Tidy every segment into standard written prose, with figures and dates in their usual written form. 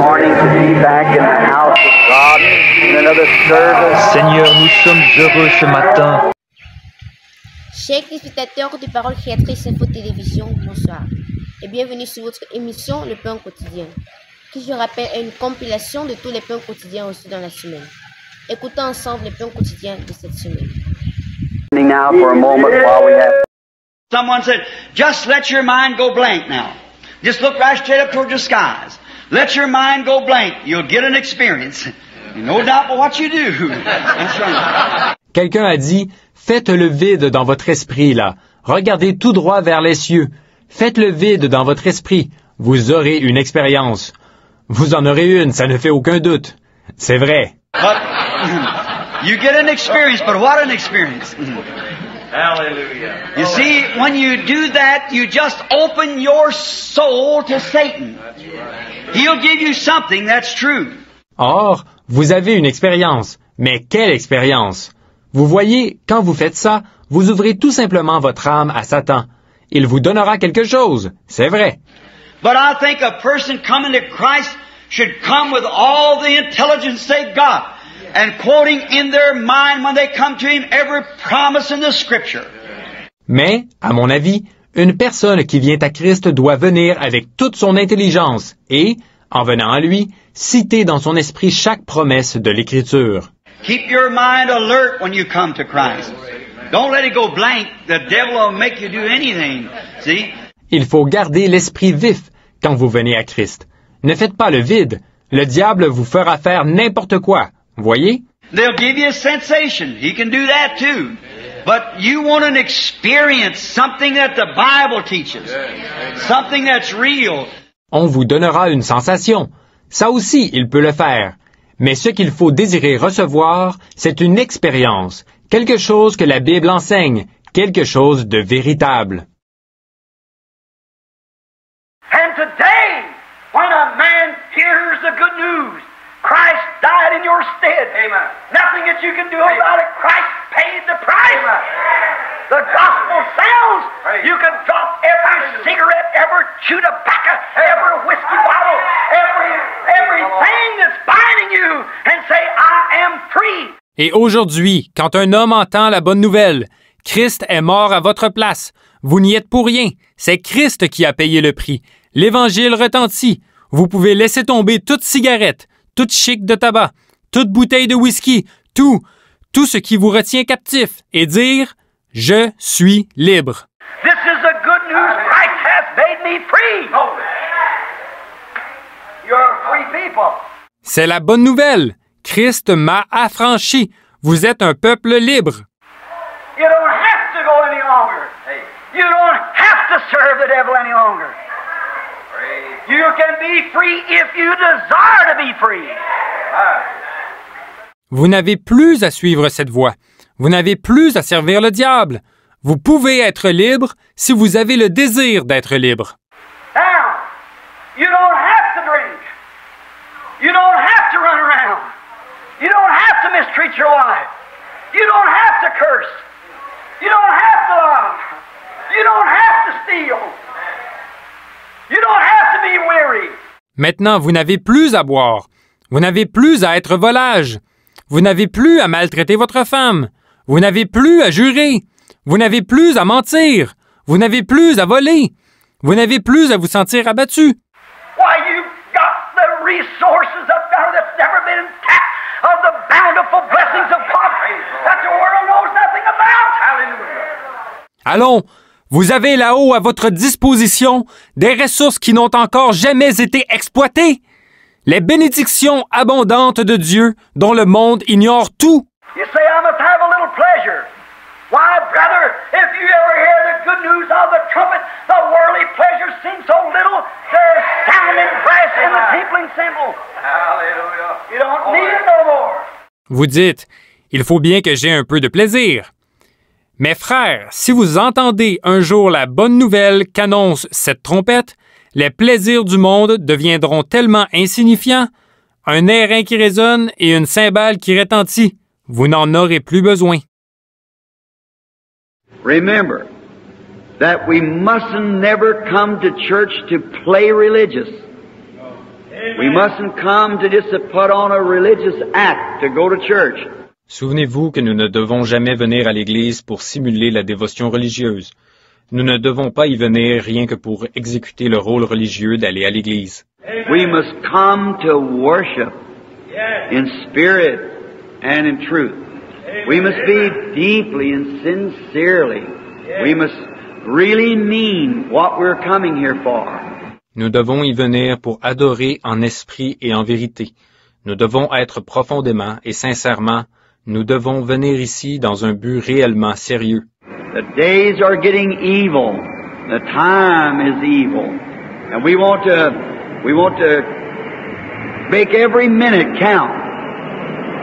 morning to be back in the house of God in another service. Seigneur, nous sommes heureux ce matin. Chers spectateurs de Paroles Créatrices Info Télévision, bonsoir et bienvenue sur votre émission Le Pain Quotidien, qui, je rappelle, est une compilation de tous les pains quotidiens reçus dans la semaine. Écoutons ensemble les pains quotidiens de cette semaine. Now for a moment while we have... Someone said, just let your mind go blank now. Just look right straight up towards the skies. Let your mind go blank. You'll get an experience. No doubt but what you do. That's right. Quelqu'un a dit, faites le vide dans votre esprit, là. Regardez tout droit vers les cieux. Faites le vide dans votre esprit. Vous aurez une expérience. Vous en aurez une, ça ne fait aucun doute. C'est vrai. But you get an experience, but what an experience. Hallelujah. You see, when you do that, you just open your soul to Satan. He'll give you something that's true. Or, vous avez une expérience. Mais quelle expérience? Vous voyez, quand vous faites ça, vous ouvrez tout simplement votre âme à Satan. Il vous donnera quelque chose, c'est vrai. But I think a person coming to Christ should come with all the intelligence they've got and quoting in their mind when they come to Him every promise in the Scripture. Mais, à mon avis, une personne qui vient à Christ doit venir avec toute son intelligence et, en venant à lui, citer dans son esprit chaque promesse de l'Écriture. Keep your mind alert when you come to Christ. Don't let it go blank. The devil will make you do anything. See? Il faut garder l'esprit vif quand vous venez à Christ. Ne faites pas le vide. Le diable vous fera faire n'importe quoi. Voyez? They'll give you a sensation. He can do that too. But you want an experience, something that the Bible teaches, something that's real. On vous donnera une sensation. Ça aussi, il peut le faire. Mais ce qu'il faut désirer recevoir, c'est une expérience, quelque chose que la Bible enseigne, quelque chose de véritable. And today, when a man hears the good news, Christ died in your stead. Amen. Nothing that you can do about it. Christ paid the price. Amen. The gospel sounds. You can drop every cigarette, every chew tobacco, every whiskey bottle, everything that's binding you, and say, I am free. Et aujourd'hui, quand un homme entend la bonne nouvelle, Christ est mort à votre place. Vous n'y êtes pour rien. C'est Christ qui a payé le prix. L'Évangile retentit. Vous pouvez laisser tomber toute cigarette, toute chic de tabac, toute bouteille de whisky, tout ce qui vous retient captif, et dire « Je suis libre ». This is the good news. Christ has made me free. You're free people. C'est la bonne nouvelle. Christ m'a affranchi. Vous êtes un peuple libre. You don't have to go any longer. You don't have to serve the devil any longer. You can be free if you desire to be free. Vous n'avez plus à suivre cette voie. Vous n'avez plus à servir le diable. Vous pouvez être libre si vous avez le désir d'être libre. Now, you don't have to drink. You don't have to run around. You don't have to mistreat your wife. You don't have to curse. You don't have to lie. You don't have to steal. You don't have to be weary. Maintenant, vous n'avez plus à boire. Vous n'avez plus à être volage. Vous n'avez plus à maltraiter votre femme. Vous n'avez plus à jurer. Vous n'avez plus à mentir. Vous n'avez plus à voler. Vous n'avez plus à vous sentir abattu. Why, you've got the resources up there that's never been tapped of the bountiful blessings of God that the world knows nothing about. Hallelujah. Allons, vous avez là-haut à votre disposition des ressources qui n'ont encore jamais été exploitées. Les bénédictions abondantes de Dieu dont le monde ignore tout. You say, I must have a little pleasure. Why, brother, if you ever hear the good news of the trumpet, the worldly pleasures seem so little, they're sounding brass in the tinkling cymbal. Hallelujah. You don't need it no more. Vous dites, il faut bien que j'ai un peu de plaisir. Mais frères, si vous entendez un jour la bonne nouvelle qu'annonce cette trompette, les plaisirs du monde deviendront tellement insignifiants, un airain qui résonne et une cymbale qui retentit, vous n'en aurez plus besoin. Remember that we mustn't never come to church to play religious. We mustn't come to just put on a religious act to go to church. Souvenez-vous que nous ne devons jamais venir à l'Église pour simuler la dévotion religieuse. Nous ne devons pas y venir rien que pour exécuter le rôle religieux d'aller à l'Église. We must come to worship in spirit and in truth. We must be deeply and sincerely. We must really mean what we're coming here for. Nous devons y venir pour adorer en esprit et en vérité. Nous devons être profondément et sincèrement, nous devons venir ici dans un but réellement sérieux. The days are getting evil. The time is evil. And we want to make every minute count.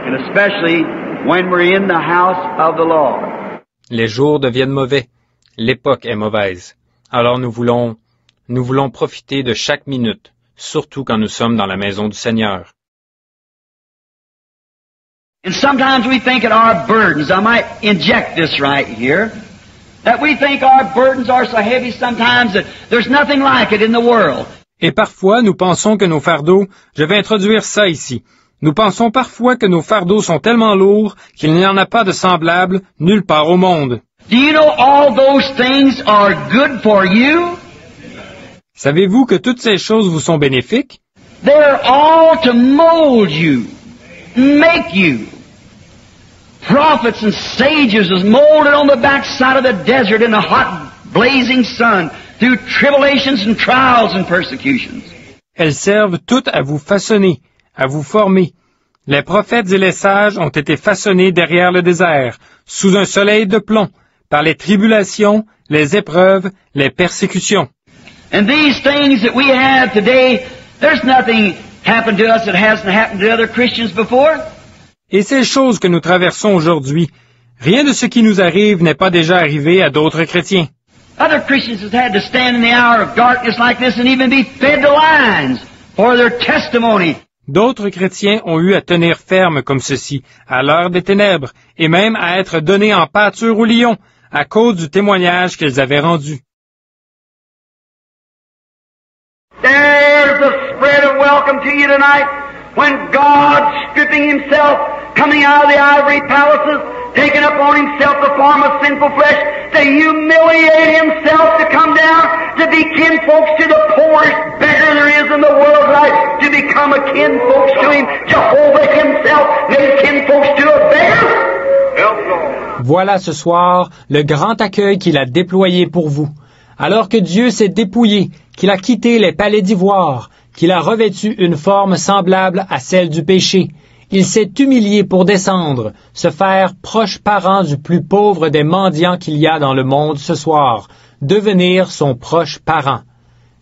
And especially when we're in the house of the Lord. Les jours deviennent mauvais. L'époque est mauvaise. Alors nous voulons profiter de chaque minute, surtout quand nous sommes dans la maison du Seigneur. And sometimes we think that our burdens, I might inject this right here, that we think our burdens are so heavy sometimes that there's nothing like it in the world. Et parfois, nous pensons que nos fardeaux, je vais introduire ça ici, nous pensons parfois que nos fardeaux sont tellement lourds qu'il n'y en a pas de semblable nulle part au monde. Do you know all those things are good for you? Savez-vous que toutes ces choses vous sont bénéfiques? They're all to mold you, make you. Prophets and sages was molded on the backside of the desert in the hot, blazing sun through tribulations and trials and persecutions. Elles servent toutes à vous façonner, à vous former. Les prophètes et les sages ont été façonnés derrière le désert, sous un soleil de plomb, par les tribulations, les épreuves, les persécutions. And these things that we have today, there's nothing happened to us that hasn't happened to other Christians before. Et ces choses que nous traversons aujourd'hui, rien de ce qui nous arrive n'est pas déjà arrivé à d'autres chrétiens. Other Christians have had to stand in the hour of darkness like this and even be fed to lions for their testimony. D'autres chrétiens ont eu à tenir ferme comme ceci, à l'heure des ténèbres, et même à être donnés en pâture aux lions, à cause du témoignage qu'ils avaient rendu. There's the spread of welcome to you tonight when God, stripping Himself, coming out of the ivory palaces, taking upon Himself the form of sinful flesh, to humiliate Himself, to come down, to be kinfolks to the poorest beggar there is in the world, right? To become a kinfolks to Him. Jehovah Himself made kinfolks to a beggar. Voilà ce soir le grand accueil qu'il a déployé pour vous. Alors que Dieu s'est dépouillé, qu'il a quitté les palais d'ivoire, qu'il a revêtu une forme semblable à celle du péché, il s'est humilié pour descendre, se faire proche parent du plus pauvre des mendiants qu'il y a dans le monde ce soir, devenir son proche parent.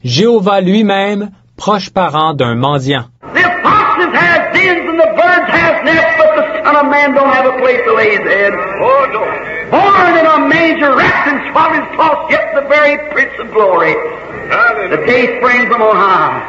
Jéhovah lui-même, proche parent d'un mendiant. The foxes have dens and the birds have nests, but the Son of Man don't have a place to lay His head. Oh, no. Born in a manger, wrapped in swaddling cloths, yet the very Prince of Glory. The day sprang from on high.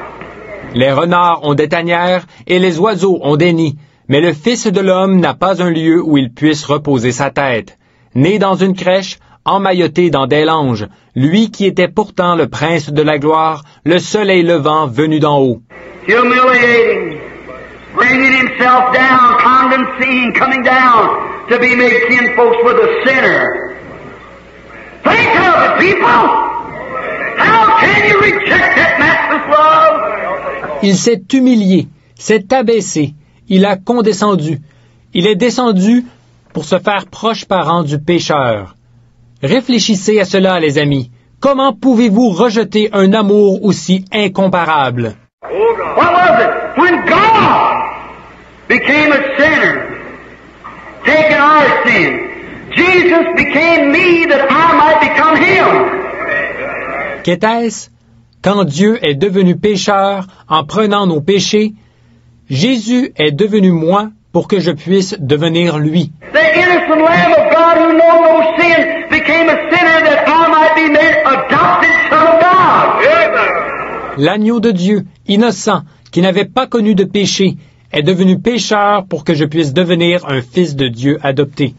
Les renards ont des tanières et les oiseaux ont des nids, mais le Fils de l'homme n'a pas un lieu où il puisse reposer sa tête. Né dans une crèche, emmailloté dans des langes, lui qui était pourtant le prince de la gloire, le soleil levant venu d'en haut. Humiliating, bringing Himself down, condescending, coming down to be made kinfolks with a sinner. Think of it, people! How can you reject that matchless love? Il s'est humilié, s'est abaissé, il a condescendu. Il est descendu pour se faire proche parent du pécheur. Réfléchissez à cela, les amis. Comment pouvez-vous rejeter un amour aussi incomparable? What was it? When God became a sinner, taking our sin, Jesus became me that I might become Him. Qu'était-ce? Quand Dieu est devenu pécheur en prenant nos péchés, Jésus est devenu moi pour que je puisse devenir lui. The innocent Lamb of God who knew no sin became a sinner that I might be made adopted son of God. L'agneau de Dieu, innocent, qui n'avait pas connu de péché, est devenu pécheur pour que je puisse devenir un fils de Dieu adopté.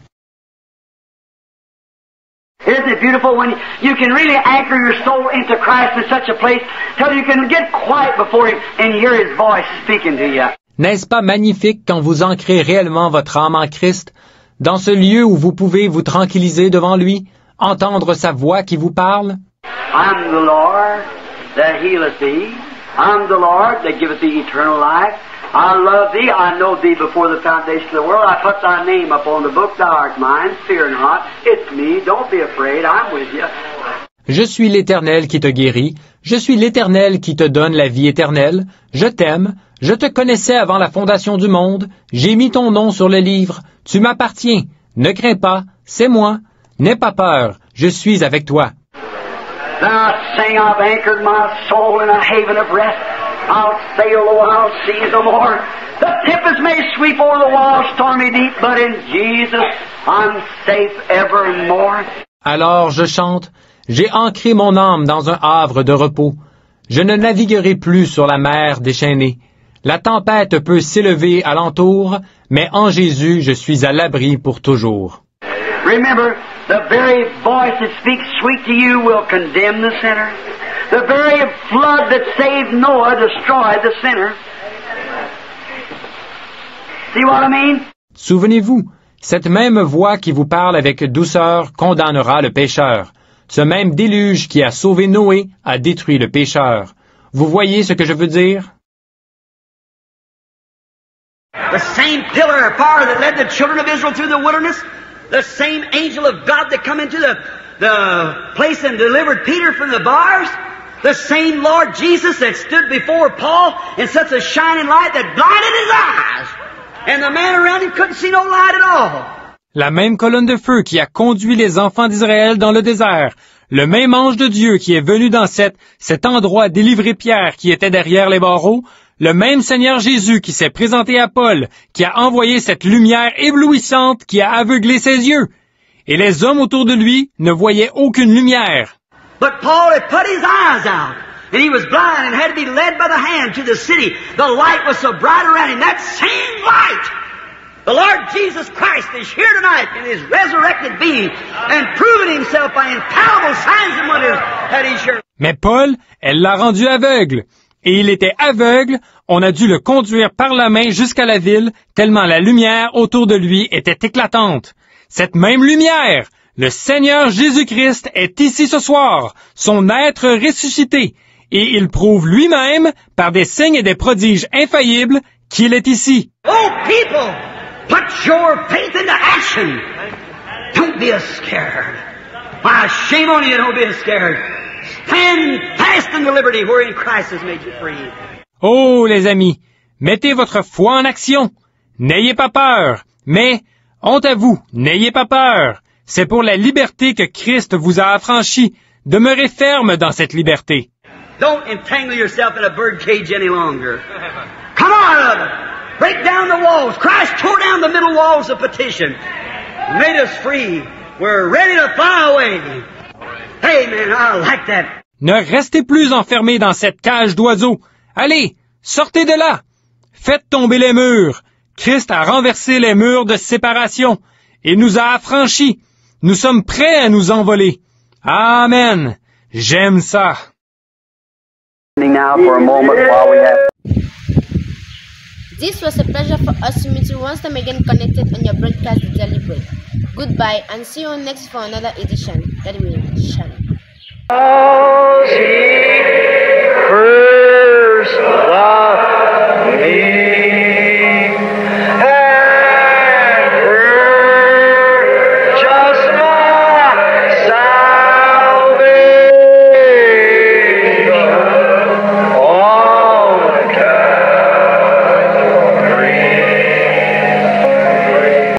His isn't it beautiful when you can really anchor your soul into Christ in such a place till you can get quiet before Him and hear His voice speaking to you. N'est-ce pas magnifique quand vous ancrez réellement votre âme en Christ, dans ce lieu où vous pouvez vous tranquilliser devant lui, entendre sa voix qui vous parle? I'm the Lord that healeth thee. I'm the Lord that giveth thee eternal life. I love thee. I know thee before the foundation of the world. I put thy name upon the book. Thou art mine. Fear not. It's me. Don't be afraid. I'm with you. Je suis l'Éternel qui te guérit. Je suis l'Éternel qui te donne la vie éternelle. Je t'aime. Je te connaissais avant la fondation du monde. J'ai mis ton nom sur le livre. Tu m'appartiens. Ne crains pas. C'est moi. N'aie pas peur. Je suis avec toi. Then I sing, I've anchored my soul in a haven of rest. I'll sail the wild seas no more. The tempest may sweep over the wild stormy deep, but in Jesus I'm safe evermore. Alors je chante, j'ai ancré mon âme dans un havre de repos. Je ne naviguerai plus sur la mer déchaînée. La tempête peut s'élever alentour, mais en Jésus je suis à l'abri pour toujours. Remember, the very voice that speaks sweet to you will condemn the sinner. The very flood that saved Noah destroyed the sinner. See what I mean? Souvenez-vous, cette même voix qui vous parle avec douceur condamnera le pécheur. Ce même déluge qui a sauvé Noé a détruit le pécheur. Vous voyez ce que je veux dire? The same pillar of fire that led the children of Israel through the wilderness, the same angel of God that come into the place and delivered Peter from the bars, the same Lord Jesus that stood before Paul in such a shining light that blinded his eyes, and the man around him couldn't see no light at all. La même colonne de feu qui a conduit les enfants d'Israël dans le désert, le même ange de Dieu qui est venu dans cet endroit délivrer Pierre qui était derrière les barreaux, le même Seigneur Jésus qui s'est présenté à Paul, qui a envoyé cette lumière éblouissante qui a aveuglé ses yeux. Et les hommes autour de lui ne voyaient aucune lumière. But Paul had put his eyes out, and he was blind and had to be led by the hand to the city. The light was so bright around him, that same light. The Lord Jesus Christ is here tonight in His resurrected being and proving Himself by infallible signs and wonders that He's here. Mais Paul, elle l'a rendu aveugle. Et il était aveugle, on a dû le conduire par la main jusqu'à la ville, tellement la lumière autour de lui était éclatante. Cette même lumière, le Seigneur Jésus-Christ est ici ce soir, son être ressuscité, et il prouve lui-même, par des signes et des prodiges infaillibles, qu'il est ici. Oh people, put your faith into action. Don't be scared. Why, shame on you, don't be scared. Stand fast in the liberty wherein Christ has made you free. Oh, les amis, mettez votre foi en action. N'ayez pas peur, mais, honte à vous, n'ayez pas peur. C'est pour la liberté que Christ vous a affranchi. Demeurez ferme dans cette liberté. Don't entangle yourself in a bird cage any longer. Come out of it. Break down the walls. Christ tore down the middle walls of petition. Made us free. We're ready to fly away. Amen. I like that. Ne restez plus enfermés dans cette cage d'oiseaux. Allez, sortez de là. Faites tomber les murs. Christ a renversé les murs de séparation et nous a affranchis. Nous sommes prêts à nous envoler. Amen. J'aime ça. Now for a moment while we have... This was a pleasure for us to meet you once time again connected on your broadcast Daily Bread. Goodbye and see you next for another edition. That means Shalom. First love.